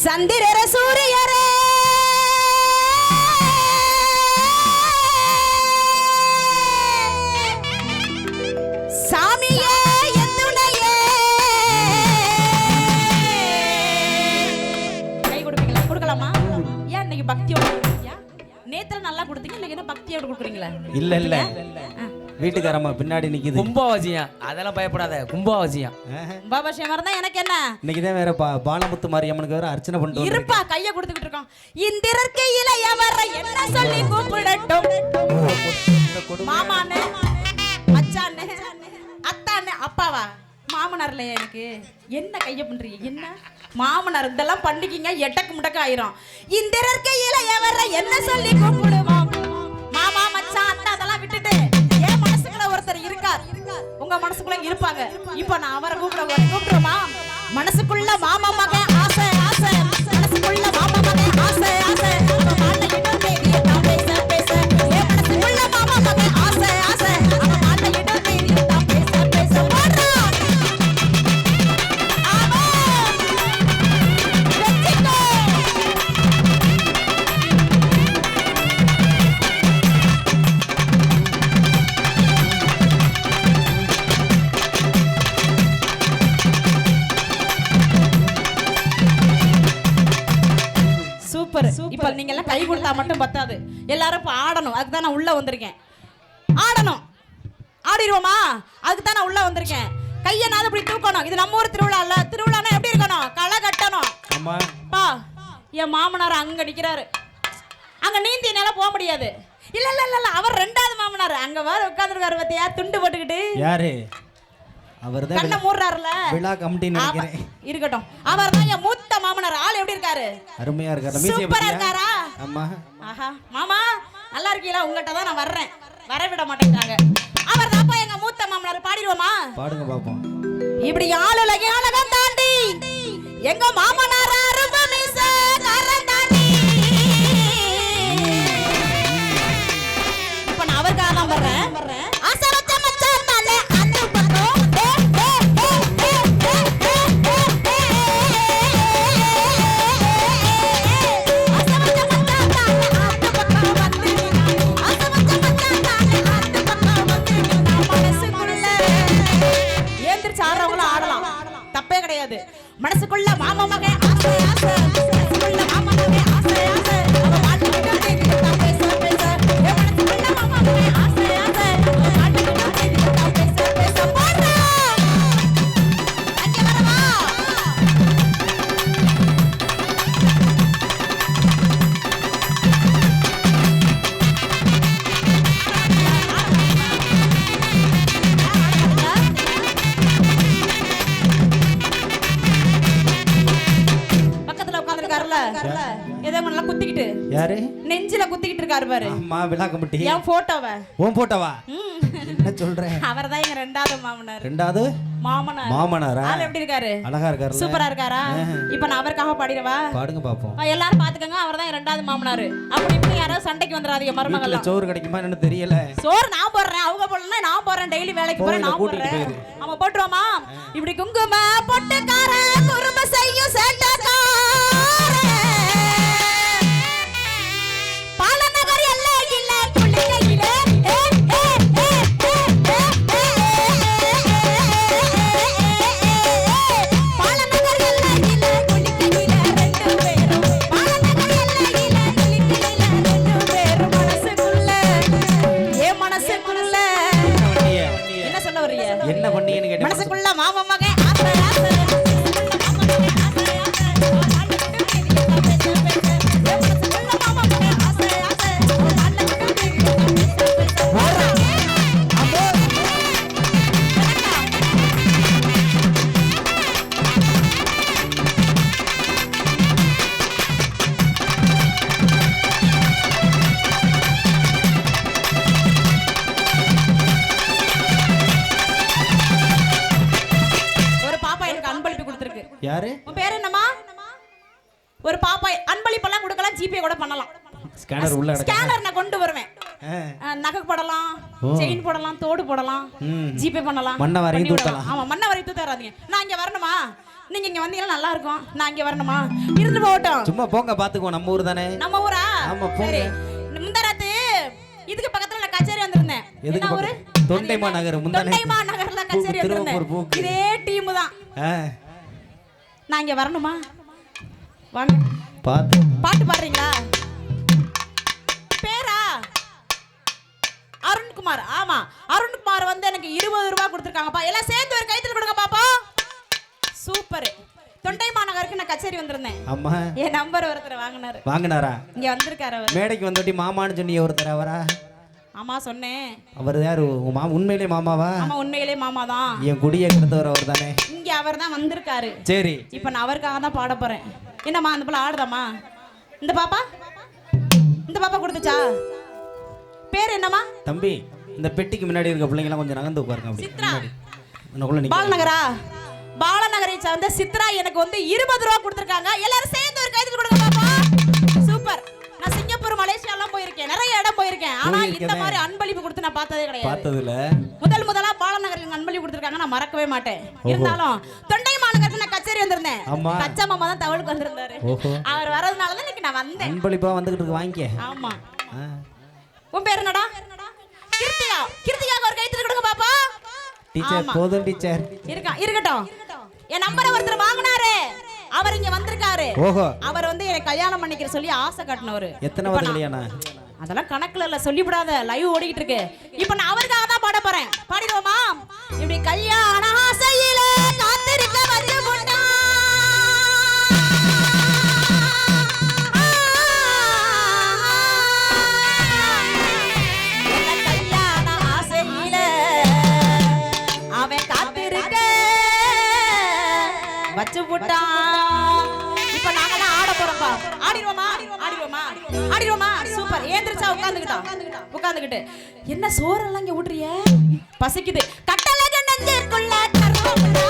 சந்திரர சூரியரே சாமியே எத்துணையே கை கொடுப்பீங்களா? கொடுக்கலாமா? ஏன் இன்னைக்கு பக்தியோட கொடுக்குறீங்க? நேத்துல நல்லா கொடுத்தீங்க, இன்னைக்கு என்ன பக்தியோட கொடுக்குறீங்களா? இல்ல இல்ல வீட்டுக்காரம்மா பின்னாடி நிக்குது. கும்பாவசியம் அதெல்லாம் பயப்படாத. கும்பாவசியம் கும்பாபிஷேகம் இருந்தா எனக்கு என்ன? இன்னைக்கு தான் வேற பாலமுத்து மாரியம்மனுக்கு வேற அர்ச்சனை பண்ணிட்டு இருப்பா கைய கொடுத்துக்கிட்டு இருக்கோம். இந்திரர்க்கு இளையவர என்ன சொல்லி கூப்பிடட்டும்? மாமானே, மச்சானே, அத்தானே, அப்பாவா? மாமனார் இல்லையா எனக்கு? என்ன கைய பண்றீங்க? என்ன மாமனார் இதெல்லாம் பண்ணிக்கிங்க, எட்டக்கு முடக்கு ஆயிரும். இந்திரர்க்கு இளையவர என்ன சொல்லி கூப்பிடுவோம்? மாமா, மச்சான், அத்தா அதெல்லாம் விட்டுட்டு என் மனசுக்குள்ள ஒருத்தர் இருக்கார், உங்க மனசுக்குள்ள இருப்பாங்க. இப்ப நான் அவரை கூப்பிடுறோமா? மனசுக்குள்ள மாமா மகன் ஆசை ஆசை, மனசுக்குள்ள மாமா மகன் ஆசை ஆசை, அவன் மாட்டையிடும் தேடிய தான் பேச பேச. என் மனசுக்குள்ள மாமா மகன் ஆசை ஆசை, அவன் மாட்டையிடும் தேடிய தான் பேச பேச. போடுறான் ஆமா வெச்சிக்கோ. சூப்பர். இப்ப நீங்க எல்லாம் கை கொடுத்தா மட்டும் பத்தாது, எல்லாரும் இப்ப ஆடணும். அதுக்கு தான் நான் உள்ள வந்திருக்கேன். ஆடணும், ஆடிடுவோமா? அதுக்கு தான் நான் உள்ள வந்திருக்கேன். கையை நான் இப்படி தூக்கணும். இது நம்ம ஊர் திருவிழா இல்ல. திருவிழானா எப்படி இருக்கணும்? களை கட்டணும். ஆமா பா, என் மாமனார் அங்க நிக்கிறாரு. அங்க நீந்தி என்னால போக முடியாது. இல்ல இல்ல இல்ல இல்ல, அவர் ரெண்டாவது மாமனார் அங்க வர உட்கார்ந்துருக்காரு. பத்தியா துண்டு போட்டுக்கிட்டு? யாரு? அவர்தான் கண்ணை மூடுறாருல. விழா கமிட்டி நினைக்கிறேன். இருக்கட்டும், அவர் தான் என் மூத்த மாமனார். ஆள் எப்படி இருக்காரு? அருமையா இருக்காரு. மீசைய சூப்பரா பத்தியா? இருக்காரா? ஆமா. ஆஹா, மாமா நல்லா இருக்கீங்களா? உங்ககிட்ட தான் நான் வர்றேன், வர விட மாட்டேங்கிறாங்க. அவர் தான்ப்பா எங்க மூத்த மாமனார். பாடிடுவோமா? பாடுங்க பாப்போம். இப்படி ஆளுலக உலகம் தாண்டி எங்க மாமனார் அருமை மீச காரன் தாண்டி. இப்ப நான் அவருக்காக தான் வர்றேன். ஆசை வச்ச மச்சான் தானே அந்த பக்கம். ஆசை வச்ச மச்சான் தானே அந்த பக்கம் வந்து. ஆசை வச்ச மச்சான் தானே அந்த பக்கம் வந்து. மனசுக்குள்ள ஏந்திரிச்சு ஆடுறவங்களும் ஆடலாம், தப்பே கிடையாது. மனசுக்குள்ள மாமா மகன் ஆசை ஆசை, மனசுக்குள்ள மாமா மகன் ஆசை ஆசை, அவன் மாட்டிக்கிட்டா தேடிக்கிட்டா பேச பேச. என் மனசுக்குள்ள மாமா மகன் ஆசை ஆசை, அவன் மாட்டிக்கிட்டா தேடிக்கிட்டா பேச பேச. போடுறா அங்க வரவா? பக்கத்துல உட்கார்ந்திருக்காருல, ஏதோ நல்லா குத்திக்கிட்டு, யாரு? நெஞ்சில குத்திக்கிட்டு இருக்காரு பாரு. ஆமா விழா கமிட்டி. என் போட்டோவை. உன் போட்டவா? என்ன சொல்ற? அவர்தான் எங்க ரெண்டாவது மாமனார். ரெண்டாவது மாமனார். மாமனாரா? ஆள் எப்படி இருக்காரு? அழகா இருக்காரு. சூப்பரா இருக்காரா? இப்ப நான் அவருக்காக பாடிடவா? பாடுங்க பாப்போம். எல்லாரும் பாத்துக்கங்க, அவர்தான் ரெண்டாவது மாமனார். அப்படி இப்படி யாராவது சண்டைக்கு வந்துடாதீங்க வீட்டுல மருமகள். சோறு கிடைக்குமா என்னன்னு தெரியல. சோறு நான் போடுறேன், அவங்க போடலன்னா நான் போறேன். டெய்லி வேலைக்கு போறேன், நான் கூட்டிட்டு போடுறேன். போயிரு. ஆமா போட்டுருவோமா? இப்படி குங்கும பொட்டுக்கார குறும்ப செய்யும் சேட்டக்கார பாலநகர் எல்லையில குளிக்கையில பாலநகர் எல்லையில குளிக்கையில ரெண்டு பேரும் பாலநகர் எல்லையில குளிக்கையில ரெண்டு பேரும் மனசுக்குள்ள ஏன் மனசுக்குள்ள என்ன சொல்ல வர்றீங்க? என்ன பண்ணீங்கன்னு கேட்டேன். மனசுக்குள்ள மாமா மகன் ஆசை ஆசை, மனசுக்குள்ள மாமா மகன் ஆசை ஆசை, ஒரு பாப்பா எனக்கு அன்பளிப்பு கொடுத்திருக்கு. யாரு? உன் பேர் என்னம்மா? ஒரு பாப்பா அன்பளிப்பெல்லாம் கொடுக்கலாம், ஜிபே கூட பண்ணலாம். ஸ்கேனர் உள்ள கிடக்கு. ஸ்கேனர் நான் கொண்டு வருவேன். நகை போடலாம், செயின் போடலாம், தோடு போடலாம், ஜிபே பண்ணலாம். மண்ணை வரையும் பண்ணி விடலாம். தூத்தலாம். ஆமா மண்ணை வரையும் தூத்தாராதீங்க. நான் இங்க வரணுமா? நீங்க இங்க வந்தீங்கன்னா நல்லா இருக்கும். நான் இங்க வரணுமா? இருந்து போகட்டும். சும்மா போங்க பாத்துக்குவோம், நம்ம ஊர் தானே. நம்ம ஊரா? ஆமா, போங்க. சரி. முந்தாராத்து இதுக்கு பக்கத்துல நான் கச்சேரி வந்திருந்தேன். எதுக்கு என்ன ஊரு? தொண்டைமா நகர். முந்தானே தொண்டைமா நகர்ல கச்சேரி வந்திருந்தேன். இதே டீம் தான். நான் இங்க வரணுமா? வாங்க. பாட்டு பாடுறீங்களா? பேரா? அருண்குமார். ஆமா, அருண்குமார் வந்து எனக்கு 20 ரூபாய் கொடுத்துருக்காங்கப்பா. எல்லாம் சேர்ந்து ஒரு கைத்தல் கொடுங்க பாப்பா. சூப்பர். தொண்டைமா நகருக்கு நான் கச்சேரி வந்திருந்தேன். அம்மா, என் நம்பர் ஒருத்தர் வாங்கினாரா? இங்க வந்திருக்காரு அவர். மேடைக்கு வந்தோட்டி மாமான்னு சொன்னீங்க ஒருத்தர், அவரா? ஆமா சொன்னேன். அவர் யாரு? உங்க மாமா? உண்மையிலே மாமாவா? ஆமா, உண்மையிலே மாமா தான். என் குடியை கெடுத்தவர் அவர் தானே. இங்க அவர் தான் வந்திருக்காரு. சரி, இப்ப நான் அவருக்காக தான் பாட போறேன். என்னம்மா அந்த பிள்ளை ஆடுதாமா? இந்த பாப்பா கொடுத்துச்சா? பேர் என்னம்மா? தம்பி, இந்த பெட்டிக்கு முன்னாடி இருக்க பிள்ளைங்க எல்லாம் கொஞ்சம் நகர்ந்து உட்காருங்க. அப்படி சித்ரா. முன்னாடி பாலநகரா? பாலநகரை சார்ந்த சித்ரா எனக்கு வந்து 20 ரூபாய் கொடுத்துருக்காங்க. எல்லாரும் சேர்ந்து ஒரு கைது கொடுங்க பாப்பா. சூப்பர். நான் சிங்கப்பூர், மலேசியா எல்லாம் போயிருக்கேன், நிறைய இடம் போயிருக்கேன். ஆனா இந்த மாதிரி அன்பளிப்பு கொடுத்து நான் பார்த்ததே கிடையாது. பார்த்ததுல முதலா பாலநகரில் அன்பளிப்பு கொடுத்துருக்காங்க. நான் மறக்கவே மாட்டேன். இருந்தாலும் தொண்டை மாநகரத்துல நான் கச்சேரி வந்திருந்தேன். கச்சா மாமா தான் தவளுக்கு வந்திருந்தாரு. அவர் வரதுனால தான் இன்னைக்கு நான் வந்தேன். அன்பளிப்பா வந்துகிட்டு இருக்கு, வாங்கிக்க. ஆமா. உன் பேர் என்னடா? கிருத்திகா. கிருத்திகாக்கு ஒரு கைத்தறி கொடுங்க பாப்பா. டீச்சர் போதும் டீச்சர். இருக்கட்டும். என் நம்பரை ஒருத்தர் வாங்குனாரு. அவர் இங்க வந்திருக்காரு. அவர் வந்து எனக்கு கல்யாணம் பண்ணிக்கிற சொல்லி ஆசை காட்டினவரு. எத்தனை வருஷம் கல்யாணம்? அதெல்லாம் கணக்குல இல்ல, சொல்லிவிடாத. லைவ் ஓடிக்கிட்டு இருக்கு. இப்ப நான் அவருக்காக தான் பாட போறேன். பாடிடுவோமா? இப்படி கல்யாண ஆசையில காத்திருக்க வந்து போட்டா, கல்யாண ஆசையில அவன் காத்திருக்க வச்சு போட்டான். இப்ப நாங்கெல்லாம் ஆட போறோம்பா. ஆடிடுவோமா? சூப்பர். ஏந்திரிச்சா உட்கார்ந்துகிட்டு. என்ன சோறெல்லாம் இங்க ஊட்றிய? பசிக்குது. கட்டழக நெஞ்சுக்குள்ள கருவமுண்டா.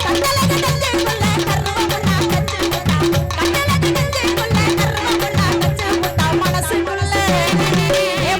கட்டழக நெஞ்சுக்குள்ள கருவமுண்டா கச்சு புட்டா. கட்டழக நெஞ்சுக்குள்ள கருவமுண்டா கச்சு புட்டா.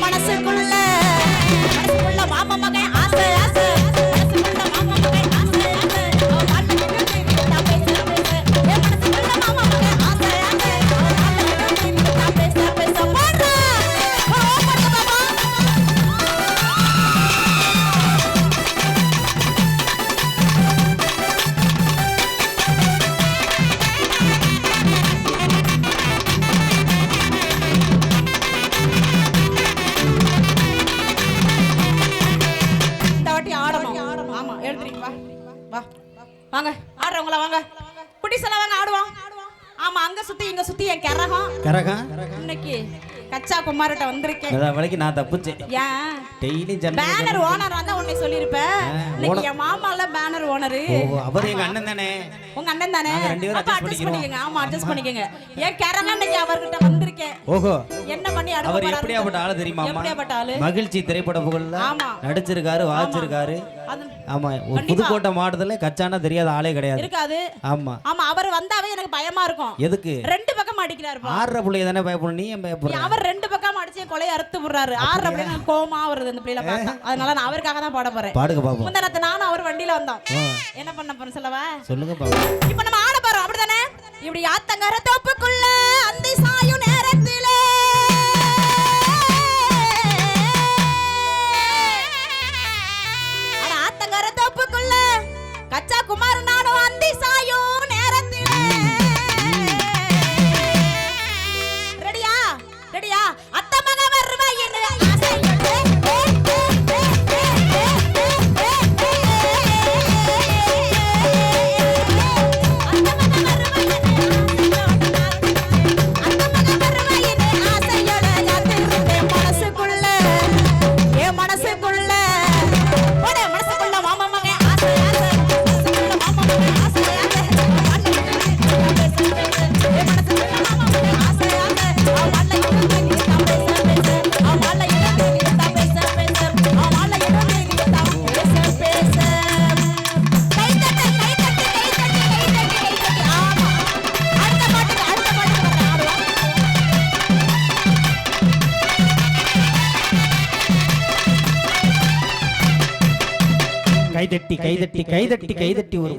மனசுக்குள்ள மாமா மகன் ஆசை ஆசை. மனசுக்குள்ள மாமா மகன் ஆசை ஆசை. மனசுக்குள்ள மாமா மகன் ஆசை ஆசை. பேச போடுறா. வாங்க ஆடுறவங்களா வாங்க. குட்டிஸ் எல்லாம் வாங்க ஆடுவோம். ஆமா, அங்க சுத்தி இங்க சுத்தி என் கரகம் இன்னைக்கு கச்சா குமார்ட்ட வந்திருக்கேன். அத வளைக்கு நான் தப்புச்சேன். ஏன் டெய்லி ஜன்னல் பேனர் ஓனர் வந்தா உன்னை சொல்லிருப்பேன். இன்னைக்கு என் மாமால பேனர் ஓனர். அவர் எங்க அண்ணன் தானே. உங்க அண்ணன் தானே. அப்ப அட்ஜஸ்ட் பண்ணிக்கங்க. ஆமா, அட்ஜஸ்ட் பண்ணிக்கங்க. ஏன் கரகம் இன்னைக்கு அவர்கிட்ட வந்திருக்கேன். என்ன பண்ணி அனுப்ப போறாரு? அவர் எப்படியாப்பட்ட ஆளு தெரியுமா? எப்படியாப்பட்ட ஆளு? மகிழ்ச்சி திரைப்பட புகழ்ல நடிச்சிருக்காரு, வாச்சிருக்காரு. ஆமா, ஒரு புதுக்கோட்டை மாவட்டத்துல கச்சானா தெரியாத ஆளே கிடையாது. இருக்காது. ஆமா அவர் வந்தாவே எனக்கு பயமா இருக்கும். எதுக்கு? ரெண்டு பக்கம் அடிக்கிறாரு. ஆறரை புள்ளைய தானே பயப்படணும். நீ ஏன் பயப்படுற? அவர் ரெண்டு பக்கம் அடிச்சு கொலைய அறுத்து விடுறாரு. ஆறரை புள்ளைய கோவமா வருது அந்த பிள்ளைல பார்த்தா. அதனால நான் அவருக்காக தான் பாட போறேன். பாடுங்க பாப்போம். முந்தனத்து நானும் அவர் வண்டியில வந்தோம். என்ன பண்ண போறேன் சொல்லவா? சொல்லுங்க பாப்போம். இப்போ நம்ம ஆட போறோம், அப்படிதானே? இப்படி ஆத்தங்கர தோப்புக்குள்ள அந்தி சாயும் நேரத்திலே ஆத்தங்கர தோப்புக்குள்ள கச்சா குமார் நானும் அந்தி சாயும் நேரத்திலே. ரெடியா? அத்த மக வருவா என்ன ஆசையோட. மனசுக்குள்ள மாமா மகன் ஆசை ஆசை. மனசுக்குள்ள கைதட்டி கைதட்டி கைதட்டி கைதட்டி ஒரு